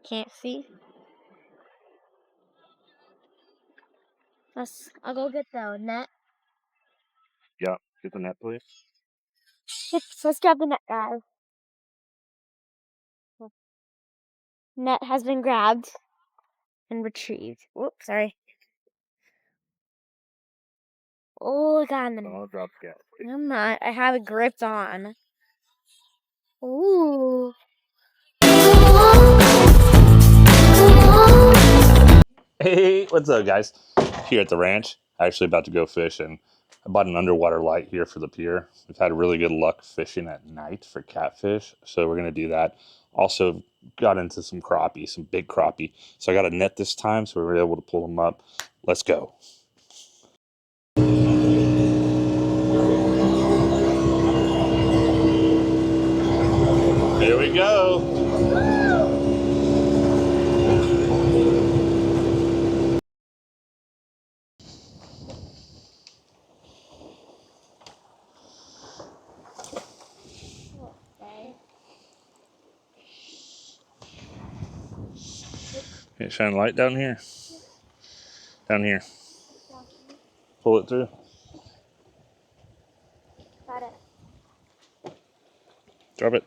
Can't see. I'll go get the net. Yeah, get the net, please. Let's grab the net, guys. Net has been grabbed and retrieved. Whoops, sorry. Oh, I got in the net. Oh, drop the gas. I'm not. I have it gripped on. Ooh. Hey, what's up, guys? Here at the ranch, actually about to go fish, and I bought an underwater light here for the pier. We've had really good luck fishing at night for catfish, so we're gonna do that. Also got into some crappie, some big crappie. So I got a net this time, so we were able to pull them up. Let's go. Here we go. Can you shine a light down here? Down here. Pull it through. Got it. Drop it.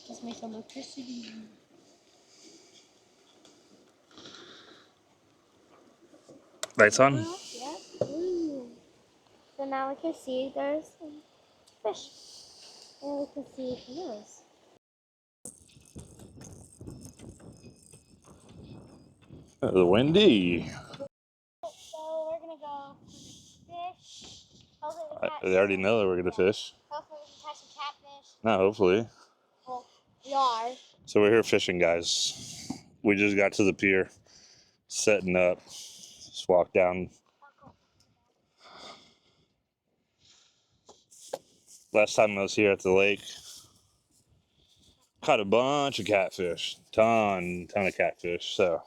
Just make some electricity. Lights on. Yeah. Ooh. So now we can see there's some fish. And we can see canoes. The windy. So we're gonna go fish. Hopefully we catch They already know that we're gonna fish. Hopefully we can catch some catfish. Not hopefully. Well, we are. So we're here fishing, guys. We just got to the pier, setting up. Just walked down. Last time I was here at the lake, caught a bunch of catfish. Ton of catfish. So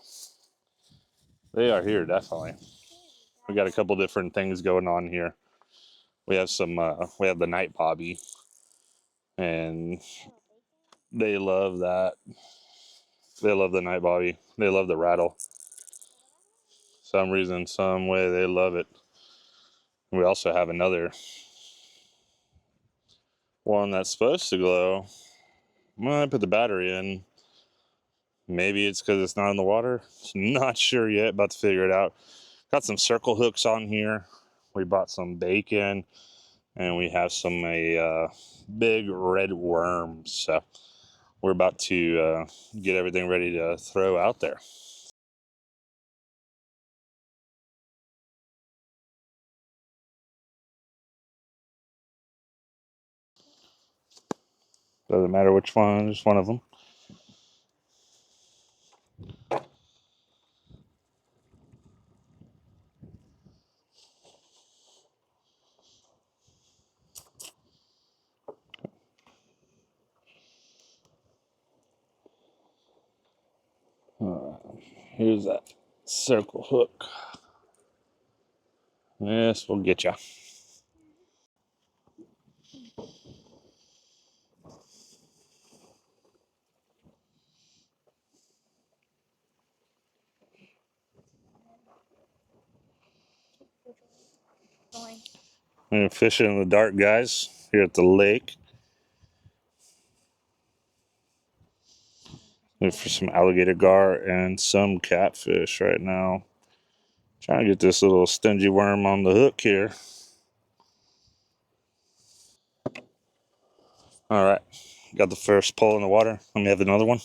they are here, definitely. We got a couple different things going on here. We have some, we have the night bobby, and they love that. They love the night bobby. They love the rattle. Some reason, some way, they love it. We also have another one that's supposed to glow. Well, I put the battery in. Maybe it's because it's not in the water. Not sure yet. About to figure it out. Got some circle hooks on here. We bought some bacon, and we have some big red worms. So we're about to get everything ready to throw out there. Doesn't matter which one, just one of them. Here's that circle hook. Yes, we'll get you. We're fishing in the dark, guys, here at the lake. Looking for some alligator gar and some catfish right now. Trying to get this little stingy worm on the hook here. All right, got the first pull in the water. Let me have another one.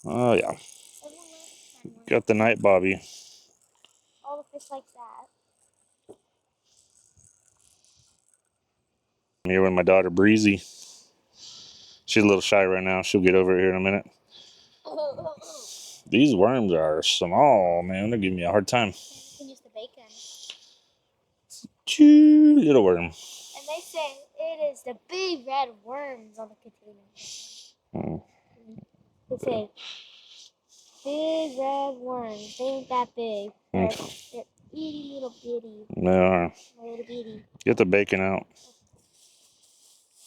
Oh yeah, got the night bobby. All the fish like that. I'm here with my daughter Breezy. She's a little shy right now. She'll get over here in a minute. These worms are small, man. They're giving me a hard time. You can use the bacon. Choo, little worm. And they say it is the big red worms on the container. They say big red worms. They ain't that big. They're itty little bitty. They are. kitty. Get the bacon out.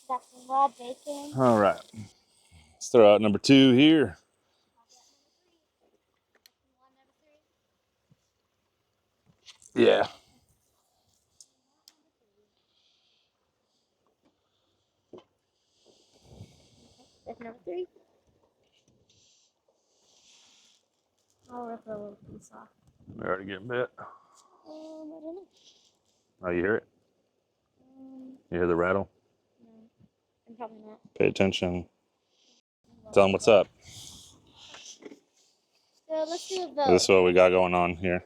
Got some raw bacon. All right. Let's throw out number 2 here. Yeah. That's number 3. I'll rip a little piece off. They're already getting bit. I don't know. Oh, you hear it? You hear the rattle? No, I'm probably not. Pay attention. Tell them what's up. So let's do a vote. This is what we got going on here.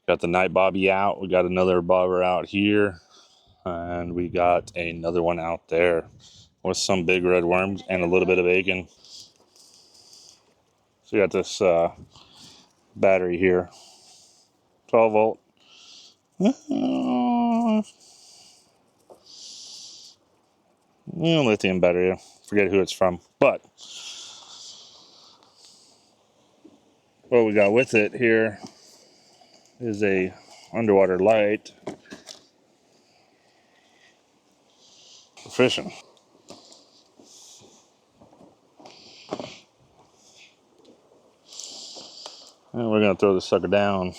Got the night bobby out. We got another bobber out here. And we got another one out there with some big red worms and a little bit of bacon. So we got this battery here. 12 volt. Lithium battery. Forget who it's from. But what we got with it here is a underwater light for fishing. And we're gonna throw this sucker down.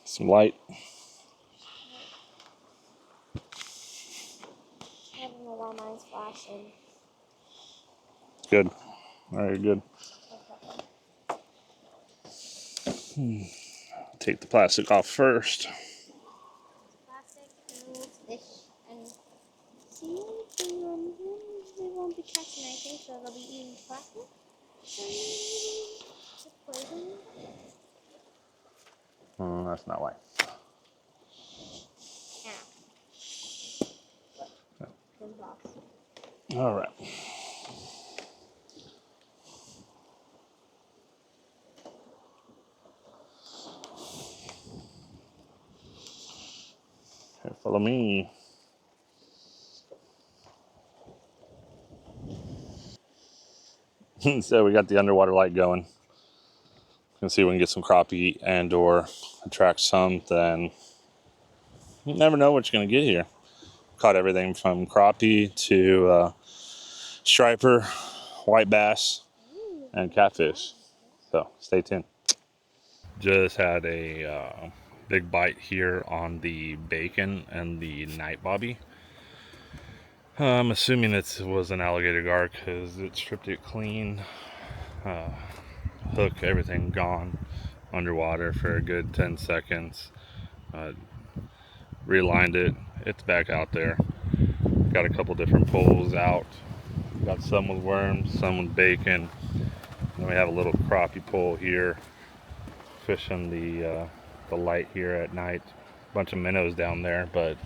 Some light. I don't know why mine's flashing. Good. All right, good. Take the plastic off first. Plastic, tools, fish, and see, they won't be catching anything, so they'll be eating plastic. Just poison. That's not why. All right. Here, follow me. So we got the underwater light going. You can see we can get some crappie and or attract something. You never know what you're gonna get here. Caught everything from crappie to striper, white bass, and catfish. So stay tuned. Just had a big bite here on the bacon and the night bobby. I'm assuming it was an alligator gar because it stripped it clean. Hook, everything gone underwater for a good 10 seconds. Relined it. It's back out there. Got a couple different pulls out. Got some with worms, some with bacon. Then we have a little crappie pole here. Fishing the light here at night. Bunch of minnows down there, but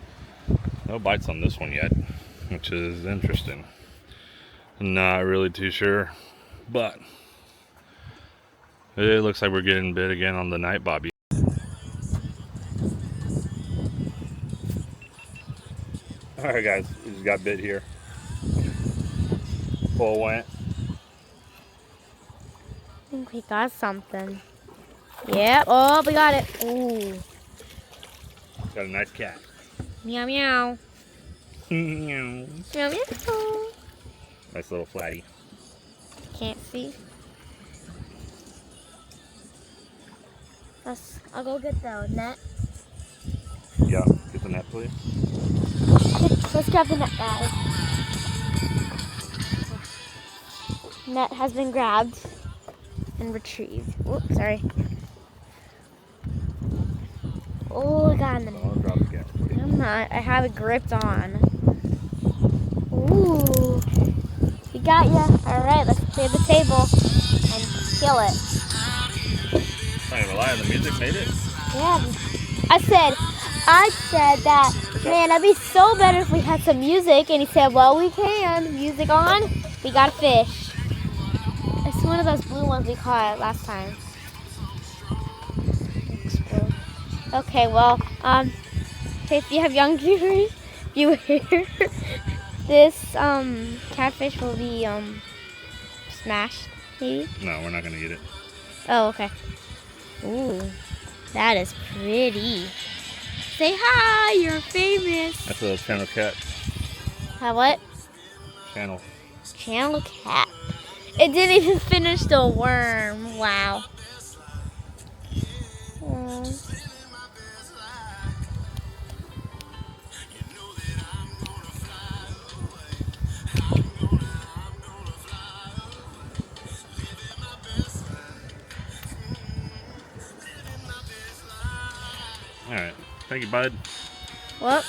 no bites on this one yet, which is interesting. Not really too sure, but it looks like we're getting bit again on the night bobby. Alright guys, we just got bit here. Pole went. I think we got something. Yep. Oh, we got it. Ooh. Got a nice cat. Meow meow. Meow. Meow meow. Nice little flatty. Can't see. I'll go get the net. Yeah, get the net please. Let's grab the net, guys. Net has been grabbed and retrieved. Oops, sorry. Oh, I got him. I'll drop it again for you. I'm not. I have it gripped on. Ooh. We got ya. Alright, let's clear the table and kill it. Not gonna lie, the music made it. Yeah. I said that, man, it'd be so better if we had some music. And he said, well, we can. Music on. We got a fish. It's one of those blue ones we caught last time. Okay, well, if you have young viewers, this catfish will be smashed, maybe? No, we're not gonna eat it. Oh, okay. Ooh. That is pretty. Say hi, you're famous. That's a channel cat. Hi, what? Channel. Channel cat. It didn't even finish the worm. Wow. All right. Thank you, bud. Well,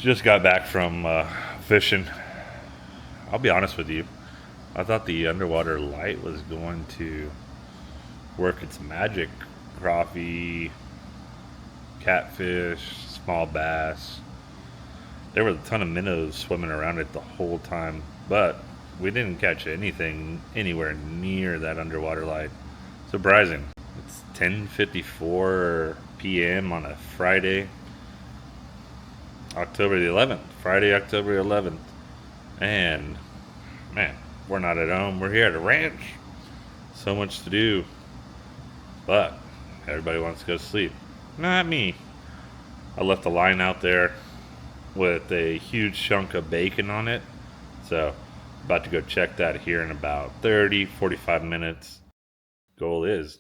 Just got back from fishing. I'll be honest with you. I thought the underwater light was going to work its magic. Crappie, catfish, small bass. There were a ton of minnows swimming around it the whole time, but we didn't catch anything anywhere near that underwater light. Surprising. It's 10:54 p.m. on a Friday, October the 11th. Friday, October 11th. And man, we're not at home. We're here at a ranch. So much to do. But everybody wants to go to sleep. Not me. I left the line out there with a huge chunk of bacon on it. So, about to go check that here in about 30-45 minutes. Goal is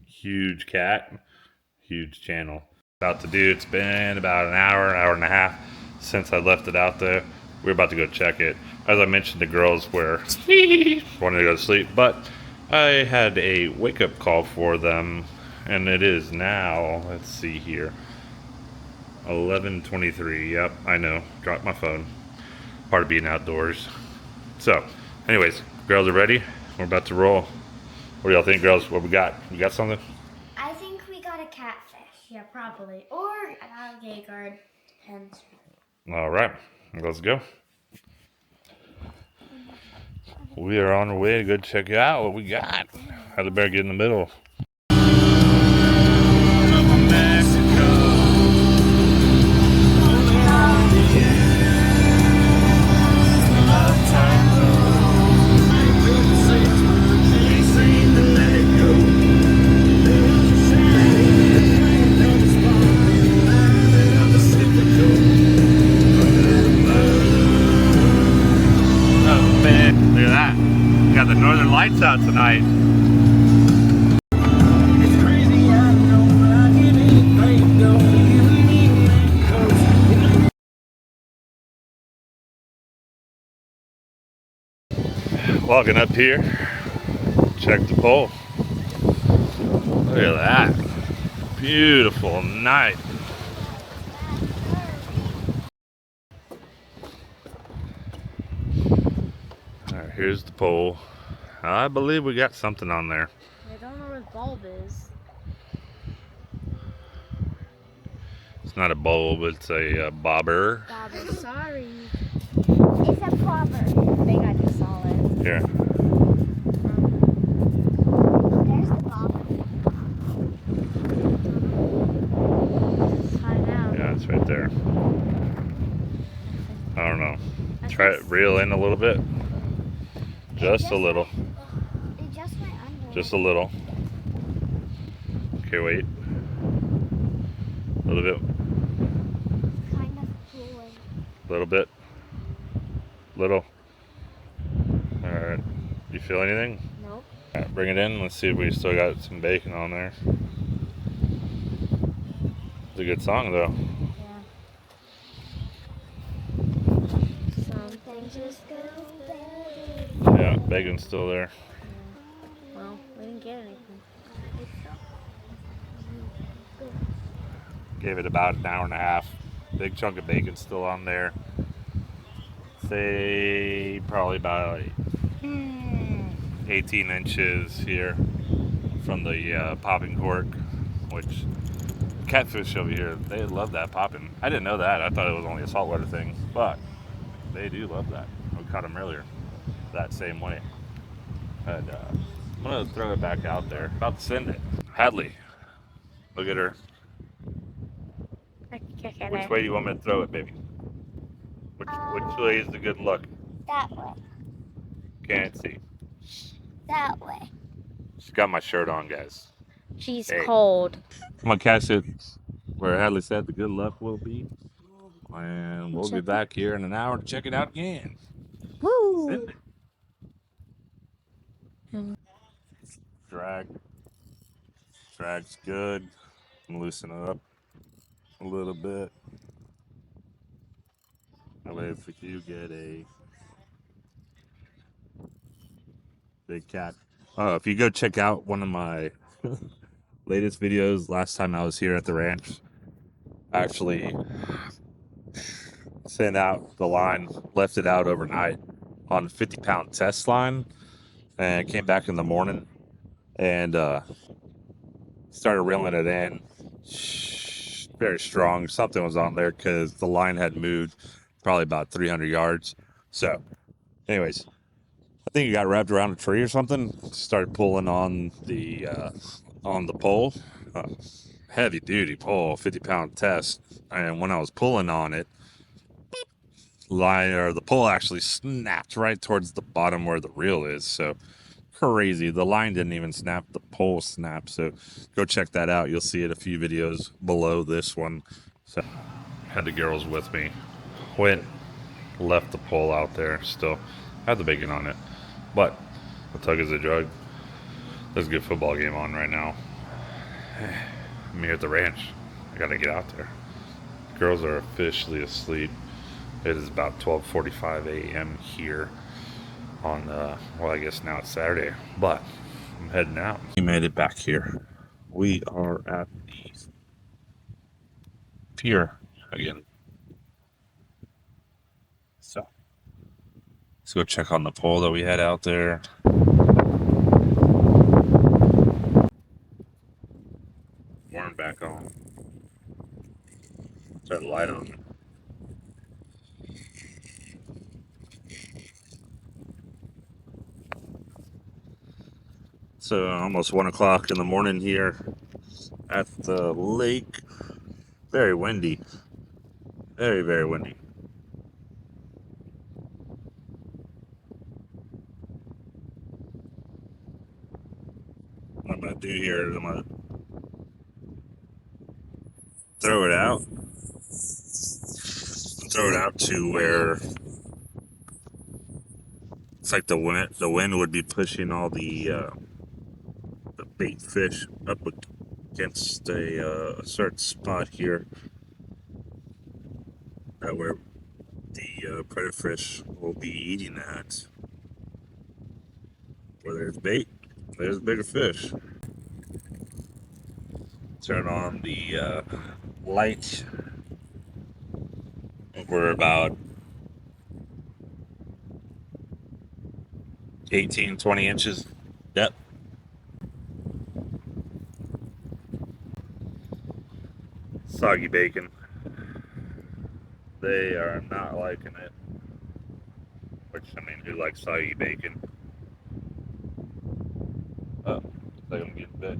huge cat, huge channel. About to do, it's been about an hour and a half since I left it out there. We're about to go check it. As I mentioned, the girls were wanting to go to sleep, but I had a wake-up call for them, and it is now, let's see here, 11:23. Yep, I know. Dropped my phone. Part of being outdoors. So, anyways, girls are ready. We're about to roll. What do y'all think, girls? What we got? You got something? I think we got a catfish. Yeah, probably. Or an alligator guard. Depends. All right, let's go. We are on our way to go check out what we got. How the bear get in the middle? Got the northern lights out tonight. Walking up here, check the pole. Look at that. Beautiful night. Alright, here's the pole. I believe we got something on there. I don't know where the bulb is. It's not a bulb, it's a bobber. Bobber, sorry. It's a bobber. I think I just saw it. Here. There's the bobber. Let's find out. Yeah, it's right there. I don't know. Try it, reel in a little bit. Just a little. It just went under. Just a little. Okay, wait. A little bit. Kind of cool. Little bit. Little. Alright. You feel anything? Nope. Alright, bring it in. Let's see if we still got some bacon on there. It's a good song though. Yeah. Some things just go better. Yeah, bacon's still there. Yeah. Well, we didn't get anything. Gave it about an hour and a half. Big chunk of bacon still on there. Say probably about 18 inches here from the popping cork, which catfish over here, they love that popping. I didn't know that. I thought it was only a saltwater thing, but they do love that. We caught them earlier that same way. And I'm gonna throw it back out there. About to send it. Hadley, look at her. Which way do you want me to throw it, baby? Which way is the good look? That way. Can't see. That way. She's got my shirt on, guys. She's Hey. cold. I'm gonna catch it where Hadley said the good luck will be. And we'll be back here in an hour to check it out again. Woo! Drag. Drag's good. Loosen it up a little bit. That way if you get a big cat. If you go check out one of my latest videos, last time I was here at the ranch, I actually sent out the line, left it out overnight on a 50-pound test line, and came back in the morning and started reeling it in. Very strong. Something was on there because the line had moved probably about 300 yards. So, anyways, I think it got wrapped around a tree or something. Started pulling on the pole. Heavy duty pole, 50-pound test. And when I was pulling on it, the pole actually snapped right towards the bottom where the reel is. So crazy. The line didn't even snap, the pole snapped. So go check that out. You'll see it a few videos below this one. So had the girls with me. Went, left the pole out there. Still had the bacon on it. But the tug is a drug. There's a good football game on right now. I'm here at the ranch. I gotta get out there. Girls are officially asleep. It is about 12:45 a.m. here on, well, I guess now it's Saturday, but I'm heading out. We made it back here. We are at the pier again. So let's go check on the pole that we had out there. Worm back on. Turn the light on. So almost 1 o'clock in the morning here at the lake. Very windy. Very, very windy. What I'm gonna do here is I'm gonna throw it out. Throw it out to where it's like the wind would be pushing all the bait fish up against a certain spot here. That where the predator fish will be eating at. Where there's bait, there's bigger fish. Turn on the light. We're about 18, 20 inches depth. Soggy bacon. They are not liking it. Which, I mean, who likes soggy bacon? Oh, looks like I'm getting bit.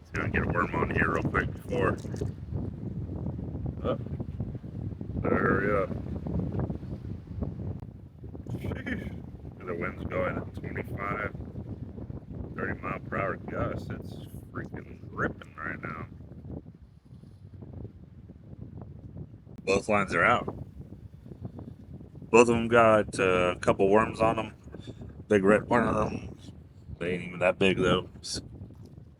See if I can get a worm on here real quick before. Oh, better hurry up. Sheesh. The wind's going at 25, 30 mile per hour gusts. It's freaking ripping right now. Both lines are out. Both of them got a couple worms on them. Big red one of them. They ain't even that big though.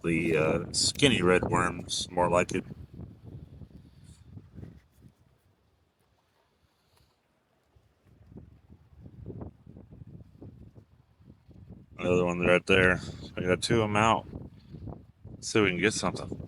The skinny red worms, more like it. Another one right there. I got two of them out. Let's see if we can get something.